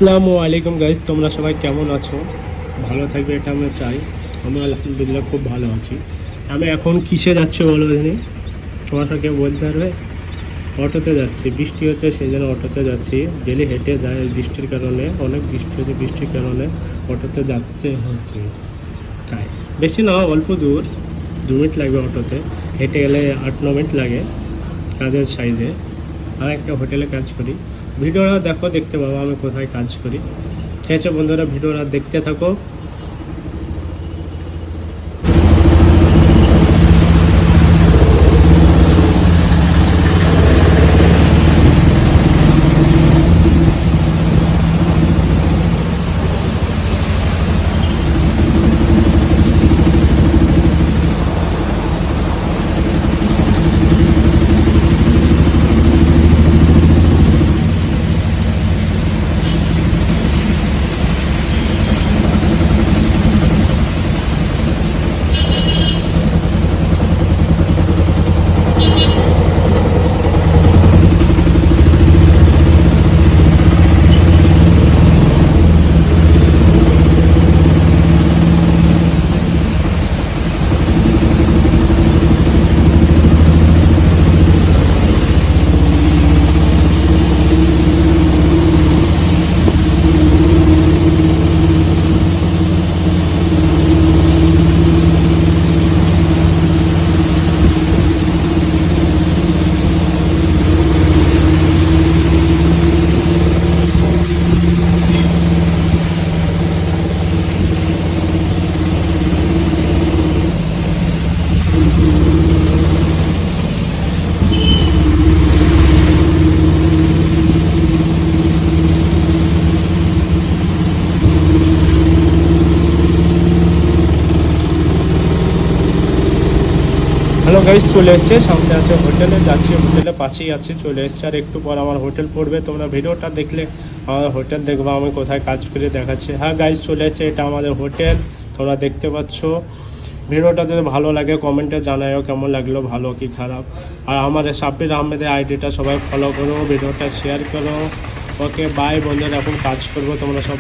আসসালামু আলাইকুম গাইস, তোমরা সবাই কেমন আছো? ভালো থাকবে এটা আমরা চাই। আমি আলহামদুলিল্লাহ খুব ভালো আছি। আমি এখন কিসে যাচ্ছি বলো দিনই, তোমার কেউ বলতে পারবে? অটোতে যাচ্ছি, বৃষ্টি হচ্ছে সেই জন্য অটোতে যাচ্ছি। ডেলি হেঁটে যায় বৃষ্টির কারণে, অনেক বৃষ্টি হচ্ছে, বৃষ্টির কারণে অটোতে যাচ্ছে হচ্ছে। তাই বেশি না, অল্প দূর, 2 মিনিট লাগবে অটোতে। হেঁটে গেলে 8-9 মিনিট লাগে কাজের সাইডে। আমি একটা হোটেলে কাজ করি। ভিডিওটা দেখো, দেখতে পাবো আমি কোথায় কাজ করি। ঠিক আছে বন্ধুরা, ভিডিওটা দেখতে থাকো। হ্যালো গাইস, চলে এসছে, সামনে আছে হোটেলে যাচ্ছি, হোটেলের পাশেই আছে, চলে এসছে। আর একটু পর আমার হোটেল পড়বে। তোমরা ভিডিওটা দেখলে আমার হোটেল দেখবো, আমি কোথায় কাজ করে দেখাচ্ছি। হ্যাঁ গাইস, চলে এসছে, এটা আমাদের হোটেল, তোমরা দেখতে পাচ্ছ। ভিডিওটা যদি ভালো লাগে কমেন্টে জানাও কেমন লাগলো, ভালো কি খারাপ। আর আমাদের সাব্বির আহমেদের আইডিটা সবাই ফলো করো, ভিডিওটা শেয়ার করো। ওকে বাই বন্ধুরা, এখন কাজ করবো, তোমরা সব